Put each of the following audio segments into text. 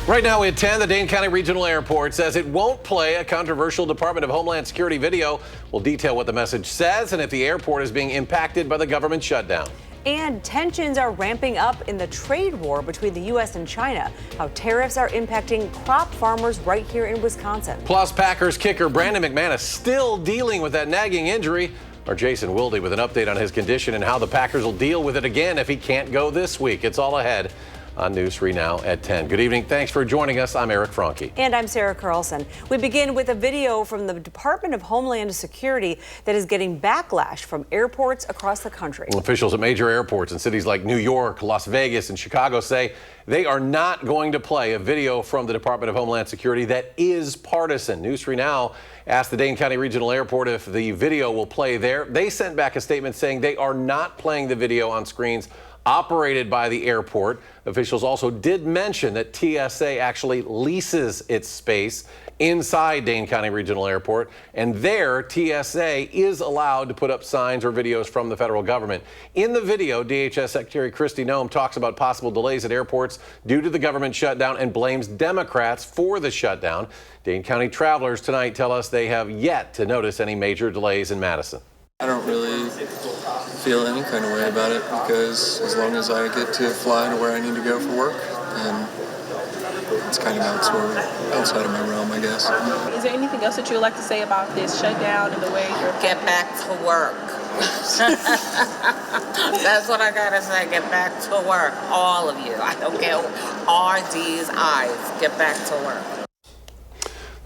Right now at 10, the Dane County Regional Airport says it won't play a controversial Department of Homeland Security video. We'll detail what the message says and if the airport is being impacted by the government shutdown. And tensions are ramping up in the trade war between the U.S. and China. How tariffs are impacting crop farmers right here in Wisconsin. Plus, Packers kicker Brandon McManus still dealing with that nagging injury. Our Jason Wilde with an update on his condition and how the Packers will deal with it again if he can't go this week. It's all ahead on News 3 Now at 10. Good evening. Thanks for joining us. I'm Eric Franke. And I'm Sarah Carlson. We begin with a video from the Department of Homeland Security that is getting backlash from airports across the country. Officials at major airports in cities like New York, Las Vegas, and Chicago say they are not going to play a video from the Department of Homeland Security that is partisan. News 3 Now asked the Dane County Regional Airport if the video will play there. They sent back a statement saying they are not playing the video on screens operated by the airport. Officials also did mention that TSA actually leases its space inside Dane County Regional Airport, and there TSA is allowed to put up signs or videos from the federal government. In the video, DHS Secretary Kristi Noem talks about possible delays at airports due to the government shutdown and blames Democrats for the shutdown. Dane County travelers tonight tell us they have yet to notice any major delays in Madison. I don't really feel any kind of way about it because as long as I get to fly to where I need to go for work, then it's kind of outside of my realm, I guess. Is there anything else that you would like to say about this shutdown and the way you're... Get back to work. That's what I gotta say. Get back to work. All of you. I don't care. RD's eyes. Get back to work.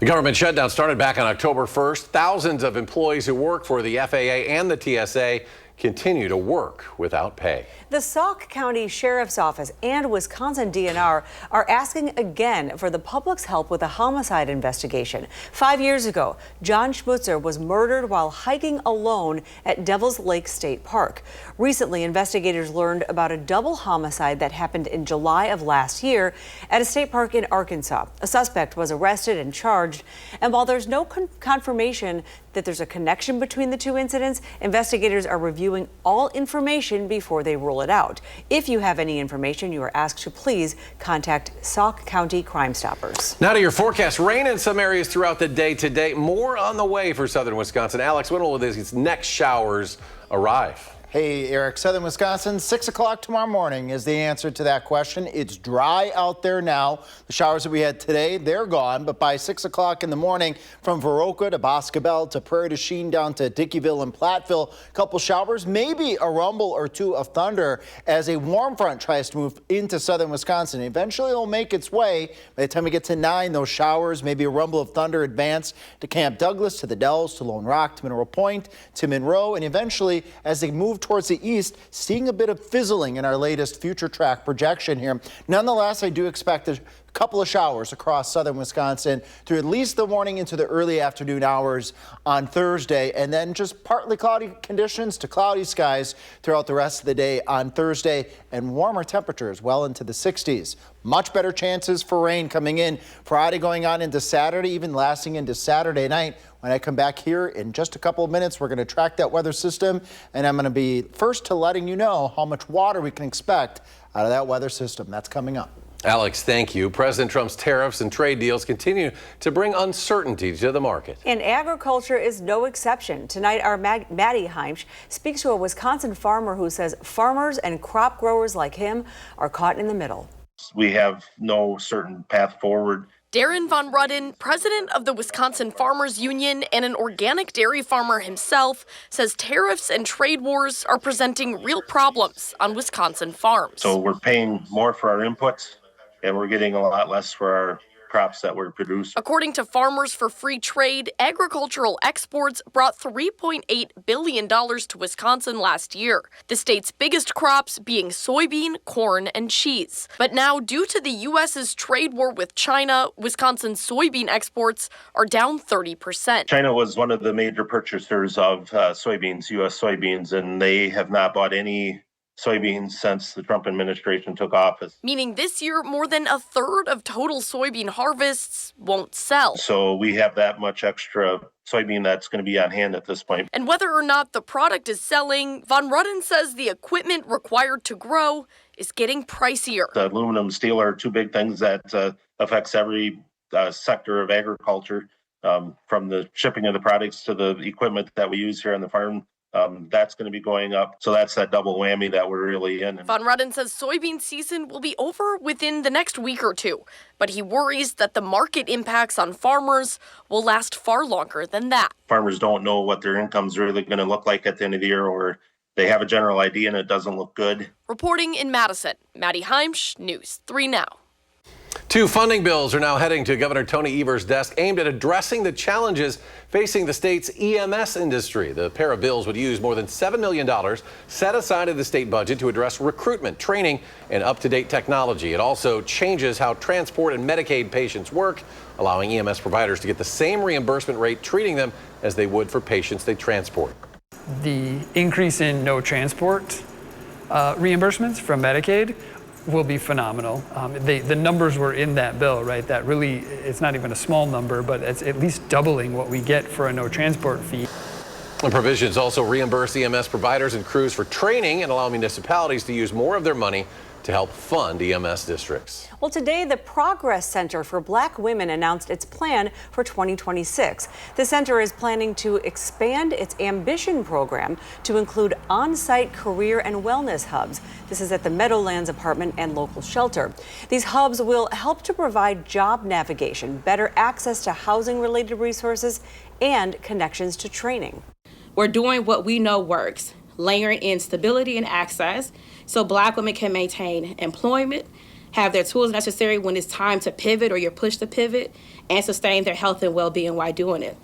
The government shutdown started back on October 1st. Thousands of employees who work for the FAA and the TSA continue to work without pay. The Sauk County Sheriff's Office and Wisconsin DNR are asking again for the public's help with a homicide investigation. 5 years ago, John Schmutzer was murdered while hiking alone at Devil's Lake State Park. Recently, investigators learned about a double homicide that happened in July of last year at a state park in Arkansas. A suspect was arrested and charged, and while there's no confirmation that there's a connection between the two incidents, investigators are reviewing all information before they rule it out. If you have any information, you are asked to please contact Sauk County Crime Stoppers. Now to your forecast. Rain in some areas throughout the day today. More on the way for southern Wisconsin. Alex, when will these next showers arrive? Hey, Eric, southern Wisconsin, 6 o'clock tomorrow morning is the answer to that question. It's dry out there now. The showers that we had today, they're gone. But by 6 o'clock in the morning, from Viroqua to Boscobel to Prairie du Chien down to Dickeyville and Platteville, a couple showers, maybe a rumble or two of thunder as a warm front tries to move into southern Wisconsin. Eventually, it'll make its way. By the time we get to 9, those showers, maybe a rumble of thunder advance to Camp Douglas, to the Dells, to Lone Rock, to Mineral Point, to Monroe, and eventually, as they move towards the east, seeing a bit of fizzling in our latest future track projection here. Nonetheless, I do expect a couple of showers across southern Wisconsin through at least the morning into the early afternoon hours on Thursday, and then just partly cloudy conditions to cloudy skies throughout the rest of the day on Thursday, and warmer temperatures well into the 60s. Much better chances for rain coming in Friday going on into Saturday, even lasting into Saturday night. When I come back here in just a couple of minutes, we're going to track that weather system, and I'm going to be first to letting you know how much water we can expect out of that weather system. That's coming up. Alex, thank you. President Trump's tariffs and trade deals continue to bring uncertainty to the market. And agriculture is no exception. Tonight, our Maddie Heimsch speaks to a Wisconsin farmer who says farmers and crop growers like him are caught in the middle. We have no certain path forward. Darren Von Rudden, president of the Wisconsin Farmers Union and an organic dairy farmer himself, says tariffs and trade wars are presenting real problems on Wisconsin farms. So we're paying more for our inputs, and we're getting a lot less for our crops that we're producing. According to Farmers for Free Trade, agricultural exports brought $3.8 billion to Wisconsin last year, the state's biggest crops being soybean, corn, and cheese. But now, due to the U.S.'s trade war with China, Wisconsin's soybean exports are down 30%. China was one of the major purchasers of soybeans, U.S. soybeans, and they have not bought any soybeans since the Trump administration took office. Meaning this year, more than a third of total soybean harvests won't sell. So we have that much extra soybean that's going to be on hand at this point. And whether or not the product is selling, Von Rudden says the equipment required to grow is getting pricier. The aluminum and steel are two big things that affects every sector of agriculture, from the shipping of the products to the equipment that we use here on the farm. That's going to be going up. So that's that double whammy that we're really in. Von Rudden says soybean season will be over within the next week or two, but he worries that the market impacts on farmers will last far longer than that. Farmers don't know what their income's really going to look like at the end of the year, or they have a general idea and it doesn't look good. Reporting in Madison, Maddie Heimsch, News 3 Now. 2 funding bills are now heading to Governor Tony Evers' desk aimed at addressing the challenges facing the state's EMS industry. The pair of bills would use more than $7 million set aside in the state budget to address recruitment, training, and up-to-date technology. It also changes how transport and Medicaid patients work, allowing EMS providers to get the same reimbursement rate treating them as they would for patients they transport. The increase in no transport reimbursements from Medicaid will be phenomenal. The numbers were in that bill, right? That really, it's not even a small number, but it's at least doubling what we get for a no transport fee. The provisions also reimburse EMS providers and crews for training and allow municipalities to use more of their money to help fund EMS districts. Well, today, the Progress Center for Black Women announced its plan for 2026. The center is planning to expand its Ambition program to include on-site career and wellness hubs. This is at the Meadowlands apartment and local shelter. These hubs will help to provide job navigation, better access to housing-related resources, and connections to training. We're doing what we know works, layering in stability and access so Black women can maintain employment, have their tools necessary when it's time to pivot or you're pushed to pivot, and sustain their health and well-being while doing it.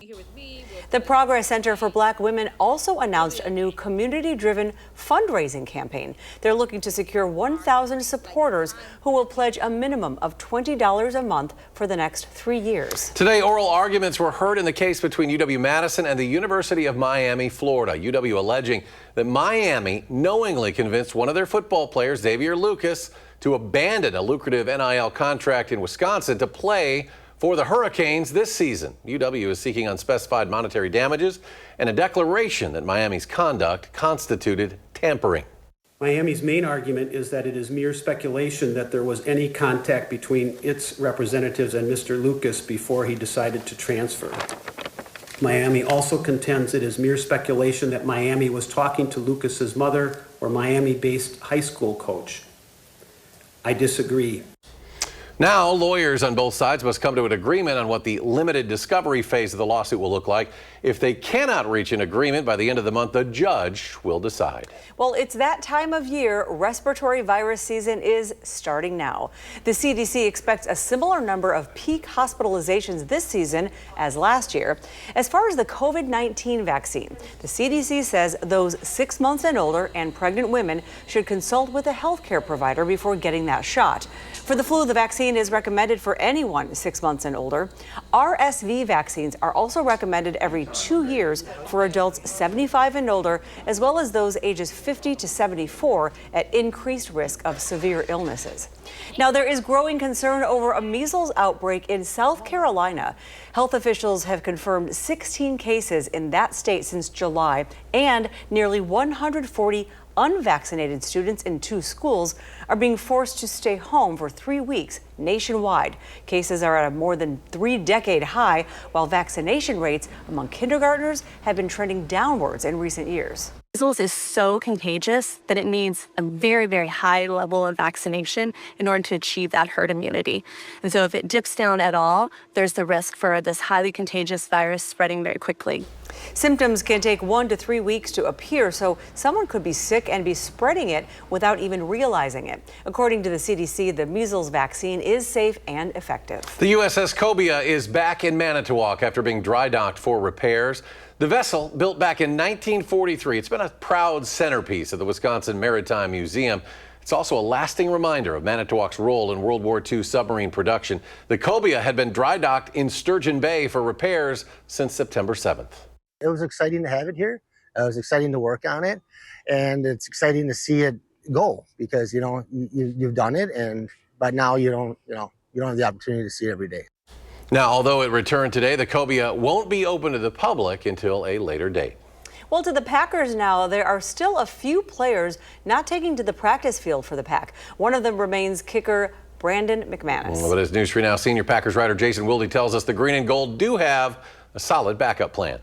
The Progress Center for Black Women also announced a new community-driven fundraising campaign. They're looking to secure 1,000 supporters who will pledge a minimum of $20 a month for the next 3 years. Today, oral arguments were heard in the case between UW-Madison and the University of Miami, Florida. UW alleging that Miami knowingly convinced one of their football players, Xavier Lucas, to abandon a lucrative NIL contract in Wisconsin to play for the Hurricanes this season. UW is seeking unspecified monetary damages and a declaration that Miami's conduct constituted tampering. Miami's main argument is that it is mere speculation that there was any contact between its representatives and Mr. Lucas before he decided to transfer. Miami also contends it is mere speculation that Miami was talking to Lucas's mother or Miami-based high school coach. I disagree. Now, lawyers on both sides must come to an agreement on what the limited discovery phase of the lawsuit will look like. If they cannot reach an agreement by the end of the month, the judge will decide. Well, it's that time of year. Respiratory virus season is starting now. The CDC expects a similar number of peak hospitalizations this season as last year. As far as the COVID-19 vaccine, the CDC says those 6 months and older and pregnant women should consult with a healthcare provider before getting that shot. For the flu, the vaccine is recommended for anyone 6 months and older. RSV vaccines are also recommended every 2 years for adults 75 and older, as well as those ages 50 to 74 at increased risk of severe illnesses. Now, there is growing concern over a measles outbreak in South Carolina. Health officials have confirmed 16 cases in that state since July, and nearly 140 unvaccinated students in 2 schools are being forced to stay home for 3 weeks nationwide. Cases are at a more than 3-decade high, while vaccination rates among kindergartners have been trending downwards in recent years. Measles is so contagious that it needs a very, very high level of vaccination in order to achieve that herd immunity. And so if it dips down at all, there's the risk for this highly contagious virus spreading very quickly. Symptoms can take 1 to 3 weeks to appear, so someone could be sick and be spreading it without even realizing it. According to the CDC, the measles vaccine is safe and effective. The USS Cobia is back in Manitowoc after being dry docked for repairs. The vessel, built back in 1943, it's been a proud centerpiece of the Wisconsin Maritime Museum. It's also a lasting reminder of Manitowoc's role in World War II submarine production. The Cobia had been dry docked in Sturgeon Bay for repairs since September 7th. It was exciting to have it here. It was exciting to work on it, and it's exciting to see it go because you've done it, but now you don't have the opportunity to see it every day. Now, although it returned today, the Cobia won't be open to the public until a later date. Well, to the Packers now, there are still a few players not taking to the practice field for the Pack. One of them remains kicker Brandon McManus. Well, but as News 3 Now senior Packers writer Jason Wilde tells us, the green and gold do have a solid backup plan.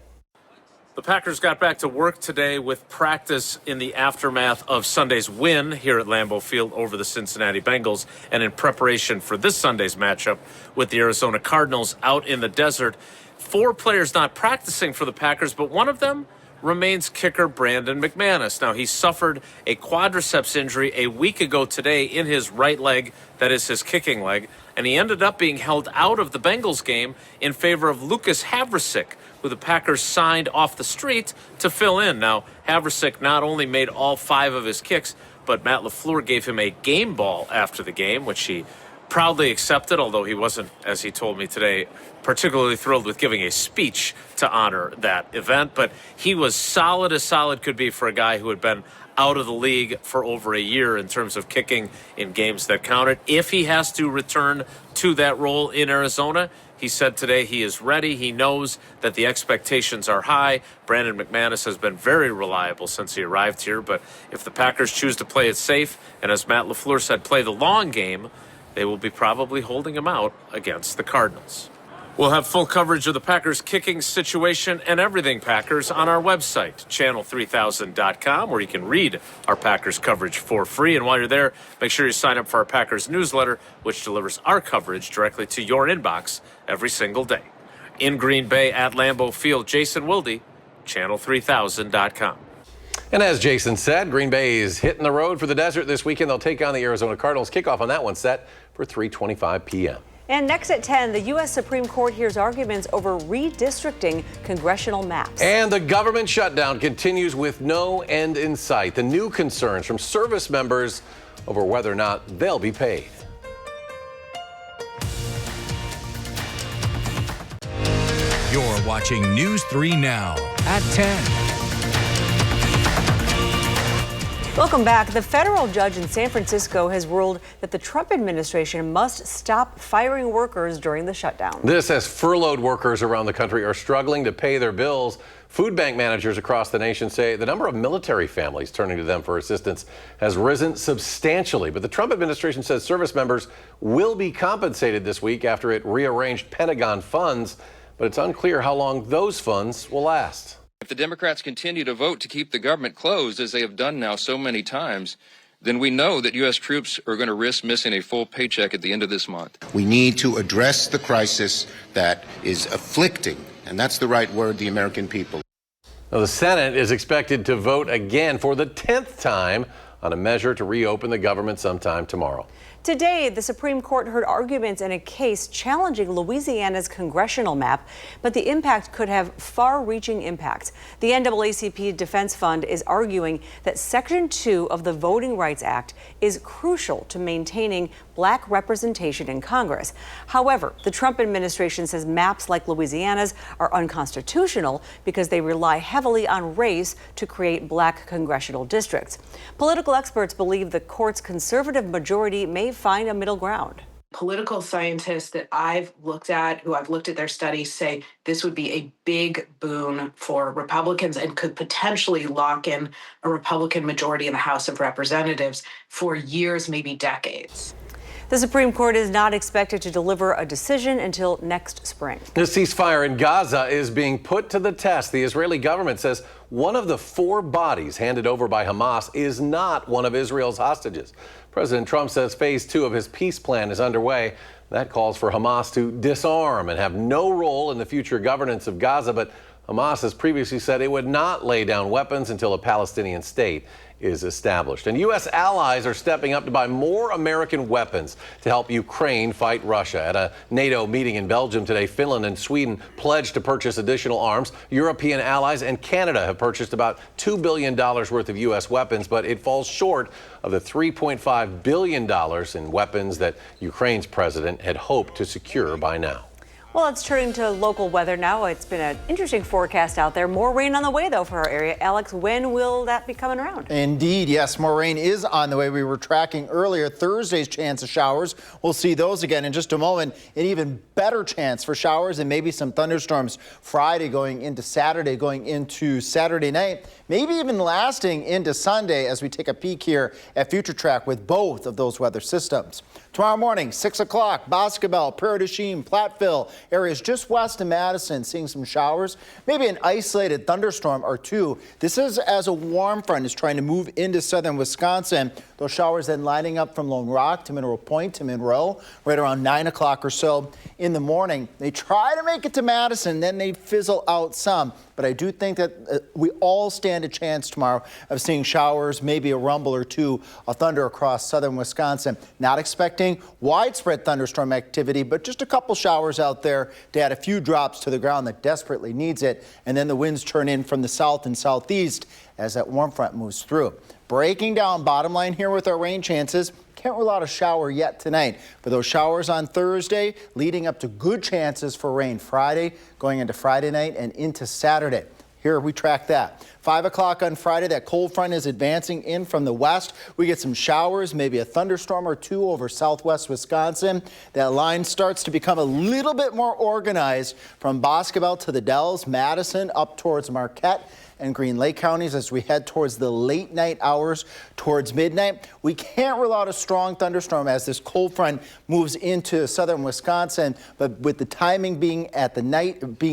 The Packers got back to work today with practice in the aftermath of Sunday's win here at Lambeau Field over the Cincinnati Bengals and in preparation for this Sunday's matchup with the Arizona Cardinals out in the desert. 4 players not practicing for the Packers, but one of them remains kicker Brandon McManus. Now, he suffered a quadriceps injury a week ago today in his right leg, that is his kicking leg, and he ended up being held out of the Bengals game in favor of Lucas Havrisik, who the Packers signed off the street to fill in. Now, Havrisik not only made all 5 of his kicks, but Matt LaFleur gave him a game ball after the game, which he proudly accepted, although he wasn't, as he told me today, particularly thrilled with giving a speech to honor that event. But he was solid as solid could be for a guy who had been out of the league for over a year in terms of kicking in games that counted. If he has to return to that role in Arizona, he said today he is ready. He knows that the expectations are high. Brandon McManus has been very reliable since he arrived here, but if the Packers choose to play it safe, and as Matt LaFleur said, play the long game, they will be probably holding him out against the Cardinals. We'll have full coverage of the Packers kicking situation and everything Packers on our website, channel3000.com, where you can read our Packers coverage for free. And while you're there, make sure you sign up for our Packers newsletter, which delivers our coverage directly to your inbox every single day. In Green Bay at Lambeau Field, Jason Wilde, channel3000.com. And as Jason said, Green Bay is hitting the road for the desert this weekend. They'll take on the Arizona Cardinals. Kickoff on that one set for 3:25 p.m. And next at 10, the U.S. Supreme Court hears arguments over redistricting congressional maps. And the government shutdown continues with no end in sight. The new concerns from service members over whether or not they'll be paid. You're watching News 3 Now at 10. Welcome back. The federal judge in San Francisco has ruled that the Trump administration must stop firing workers during the shutdown. This as furloughed workers around the country are struggling to pay their bills. Food bank managers across the nation say the number of military families turning to them for assistance has risen substantially. But the Trump administration says service members will be compensated this week after it rearranged Pentagon funds. But it's unclear how long those funds will last. If the Democrats continue to vote to keep the government closed, as they have done now so many times, then we know that U.S. troops are going to risk missing a full paycheck at the end of this month. We need to address the crisis that is afflicting, and that's the right word, the American people. Now, the Senate is expected to vote again for the 10th time on a measure to reopen the government sometime tomorrow. Today, the Supreme Court heard arguments in a case challenging Louisiana's congressional map, but the impact could have far-reaching impacts. The NAACP Defense Fund is arguing that Section 2 of the Voting Rights Act is crucial to maintaining black representation in Congress. However, the Trump administration says maps like Louisiana's are unconstitutional because they rely heavily on race to create black congressional districts. Political experts believe the court's conservative majority may find a middle ground. Political scientists that I've looked at, who I've looked at their studies, say this would be a big boon for Republicans and could potentially lock in a Republican majority in the House of Representatives for years, maybe decades. The Supreme Court is not expected to deliver a decision until next spring. The ceasefire in Gaza is being put to the test. The Israeli government says one of the 4 bodies handed over by Hamas is not one of Israel's hostages. President Trump says phase 2 of his peace plan is underway. That calls for Hamas to disarm and have no role in the future governance of Gaza. But Hamas has previously said it would not lay down weapons until a Palestinian state is established. And U.S. allies are stepping up to buy more American weapons to help Ukraine fight Russia. At a NATO meeting in Belgium today, Finland and Sweden pledged to purchase additional arms. European allies and Canada have purchased about $2 billion worth of U.S. weapons, but it falls short of the $3.5 billion in weapons that Ukraine's president had hoped to secure by now. Well, it's turning to local weather now. It's been an interesting forecast out there. More rain on the way, though, for our area. Alex, when will that be coming around? Indeed, yes, more rain is on the way. We were tracking earlier Thursday's chance of showers. We'll see those again in just a moment. An even better chance for showers and maybe some thunderstorms Friday going into Saturday, going into Saturday night, maybe even lasting into Sunday as we take a peek here at Future Track with both of those weather systems. Tomorrow morning, 6 o'clock, Boscobel, Prairie du Chien, Platteville, areas just west of Madison, seeing some showers, maybe an isolated thunderstorm or two. This is as a warm front is trying to move into southern Wisconsin. Those showers then lining up from Lone Rock to Mineral Point to Monroe, right around 9 o'clock or so in the morning. They try to make it to Madison, then they fizzle out some. But I do think that we all stand a chance tomorrow of seeing showers, maybe a rumble or two of thunder across southern Wisconsin. Not expecting widespread thunderstorm activity, but just a couple showers out there to add a few drops to the ground that desperately needs it. And then the winds turn in from the south and southeast as that warm front moves through. Breaking down bottom line here with our rain chances. Can't rule out a shower yet tonight, but those showers on Thursday leading up to good chances for rain Friday, going into Friday night and into Saturday. Here we track that. 5 o'clock on Friday, that cold front is advancing in from the west. We get some showers, maybe a thunderstorm or two over southwest Wisconsin. That line starts to become a little bit more organized from Boscobel to the Dells, Madison, up towards Marquette and Green Lake counties as we head towards the late night hours towards midnight. We can't rule out a strong thunderstorm as this cold front moves into southern Wisconsin, but with the timing being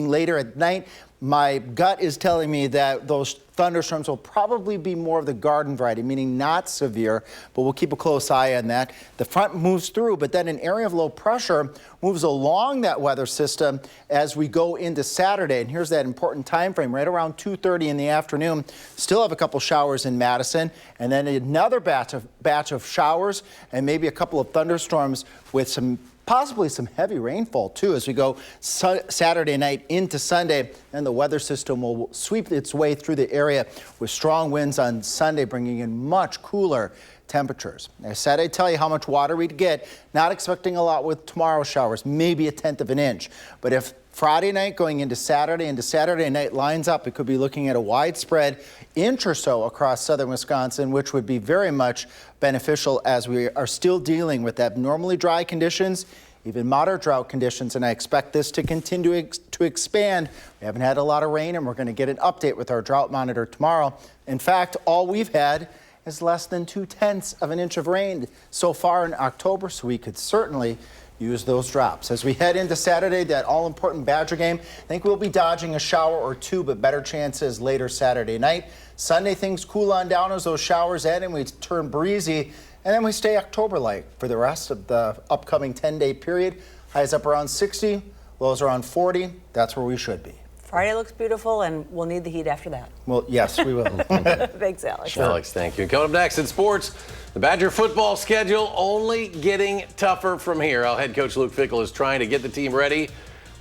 later at night, my gut is telling me that those thunderstorms will probably be more of the garden variety, meaning not severe, but we'll keep a close eye on that. The front moves through, but then an area of low pressure moves along that weather system as we go into Saturday. And here's that important time frame, right around 2:30 in the afternoon. Still have a couple showers in Madison, and then another batch of showers and maybe a couple of thunderstorms with possibly some heavy rainfall, too, as we go Saturday night into Sunday. And the weather system will sweep its way through the area with strong winds on Sunday, bringing in much cooler temperatures. I said I'd tell you how much water we'd get. Not expecting a lot with tomorrow's showers, maybe a tenth of an inch. But if Friday night going into Saturday night lines up, it could be looking at a widespread inch or so across southern Wisconsin, which would be very much beneficial as we are still dealing with abnormally dry conditions, even moderate drought conditions, and I expect this to continue to expand. We haven't had a lot of rain, and we're going to get an update with our drought monitor tomorrow. In fact, all we've had is less than 2/10 of an inch of rain so far in October, so we could certainly use those drops. As we head into Saturday, that all-important Badger game, I think we'll be dodging a shower or two, but better chances later Saturday night. Sunday, things cool on down as those showers end and we turn breezy, and then we stay October-like for the rest of the upcoming 10-day period. Highs up around 60, lows around 40. That's where we should be. Friday looks beautiful, and we'll need the heat after that. Well, yes, we will. Thanks, Alex. Sure. Alex, thank you. Coming up next in sports, the Badger football schedule only getting tougher from here. Our head coach Luke Fickell is trying to get the team ready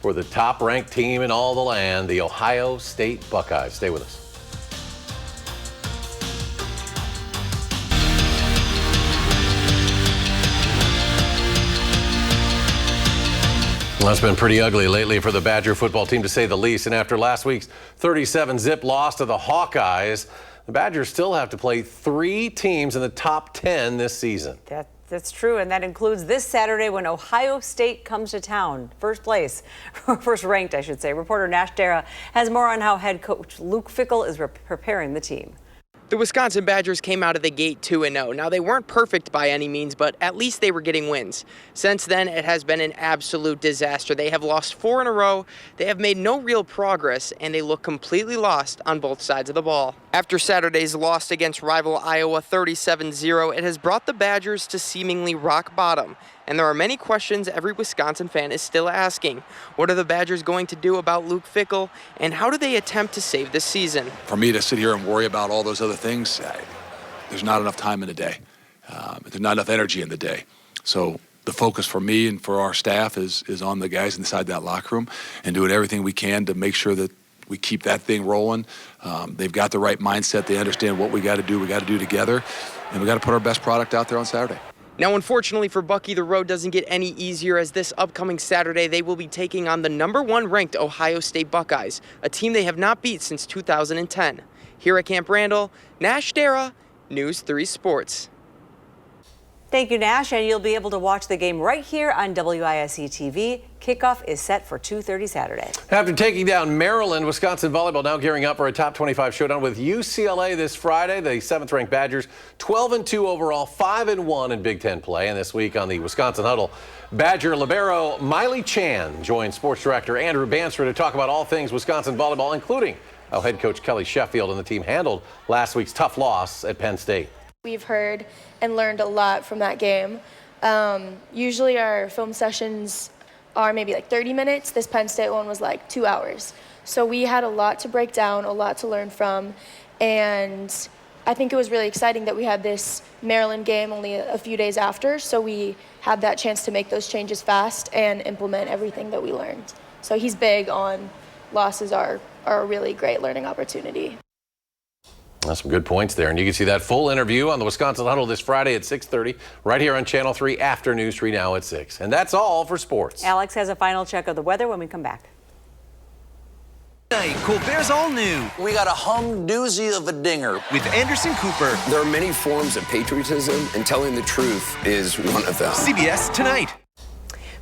for the top-ranked team in all the land, the Ohio State Buckeyes. Stay with us. Well, it's been pretty ugly lately for the Badger football team, to say the least. And after last week's 37-zip loss to the Hawkeyes, the Badgers still have to play 3 teams in the top 10 this season. That's true, and that includes this Saturday when Ohio State comes to town. First ranked, I should say. Reporter Nash Dara has more on how head coach Luke Fickell is preparing the team. The Wisconsin Badgers came out of the gate 2-0. Now, they weren't perfect by any means, but at least they were getting wins. Since then, it has been an absolute disaster. They have lost 4 in a row, they have made no real progress, and they look completely lost on both sides of the ball. After Saturday's loss against rival Iowa 37-0, it has brought the Badgers to seemingly rock bottom. And there are many questions every Wisconsin fan is still asking. What are the Badgers going to do about Luke Fickell, and how do they attempt to save this season? For me to sit here and worry about all those other things, there's not enough time in the day. There's not enough energy in the day. So the focus for me and for our staff is on the guys inside that locker room and doing everything we can to make sure that we keep that thing rolling. They've got the right mindset. They understand what we got to do together, and we got to put our best product out there on Saturday. Now, unfortunately for Bucky, the road doesn't get any easier as this upcoming Saturday they will be taking on the #1 ranked Ohio State Buckeyes, a team they have not beat since 2010. Here at Camp Randall, Nash Dara, News 3 Sports. Thank you, Nash, and you'll be able to watch the game right here on WISE TV. Kickoff is set for 2:30 Saturday. After taking down Maryland, Wisconsin volleyball now gearing up for a top 25 showdown with UCLA this Friday. The 7th-ranked Badgers, 12-2 overall, 5-1 in Big Ten play. And this week on the Wisconsin Huddle, Badger libero Miley Chan joins sports director Andrew Banstra to talk about all things Wisconsin volleyball, including how head coach Kelly Sheffield and the team handled last week's tough loss at Penn State. We've heard and learned a lot from that game. Usually our film sessions are maybe like 30 minutes. This Penn State one was like 2 hours. So we had a lot to break down, a lot to learn from, and I think it was really exciting that we had this Maryland game only a few days after, so we had that chance to make those changes fast and implement everything that we learned. So he's big on losses are a really great learning opportunity. That's some good points there. And you can see that full interview on the Wisconsin Huddle this Friday at 6:30 right here on Channel 3 after News 3 Now at 6. And that's all for sports. Alex has a final check of the weather when we come back. Tonight, Colbert's all new. We got a humdoozy of a dinger with Anderson Cooper. There are many forms of patriotism, and telling the truth is one of them. CBS Tonight.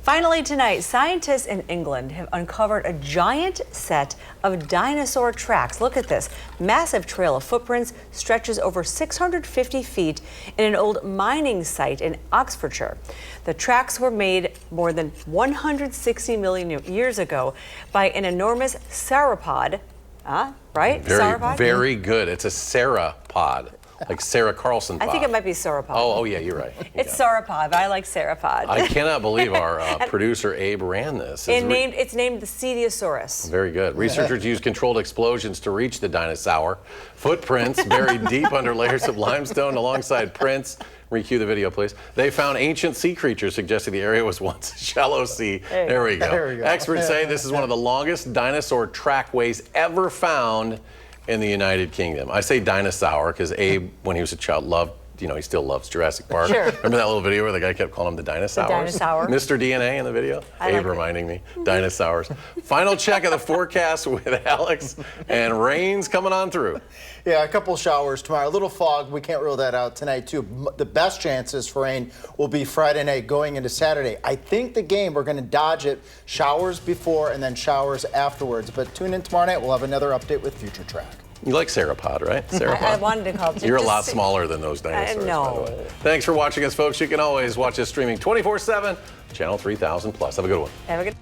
Finally tonight, scientists in England have uncovered a giant set of dinosaur tracks. Look at this. Massive trail of footprints stretches over 650 feet in an old mining site in Oxfordshire. The tracks were made more than 160 million years ago by an enormous sauropod. Right? Sauropod? Very good. It's a sauropod. Like Sarah Carlson pod. I think it might be sauropod. Oh, yeah, you're right. It's sauropod, but I like sauropod. I cannot believe our producer Abe ran this. It's named the Cetiosaurus. Very good. Researchers used controlled explosions to reach the dinosaur. Footprints buried deep under layers of limestone alongside prints. Recue the video, please. They found ancient sea creatures, suggesting the area was once a shallow sea. There we go. Experts say this is one of the longest dinosaur trackways ever found in the United Kingdom. I say dinosaur because Abe, when he was a child, loved, he still loves Jurassic Park. Sure. Remember that little video where the guy kept calling him the dinosaurs? The dinosaur. Mr. DNA in the video? Abe reminding me. Dinosaurs. Final check of the forecast with Alex, and rain's coming on through. Yeah, a couple showers tomorrow. A little fog. We can't rule that out tonight, too. The best chances for rain will be Friday night going into Saturday. I think the game, we're going to dodge it. Showers before and then showers afterwards. But tune in tomorrow night. We'll have another update with Future Track. You like sauropod, right? Sauropod. I wanted to call it. You're a lot smaller than those dinosaurs, by the way. Thanks for watching us, folks. You can always watch us streaming 24/7, Channel 3000+. Have a good one. Have a good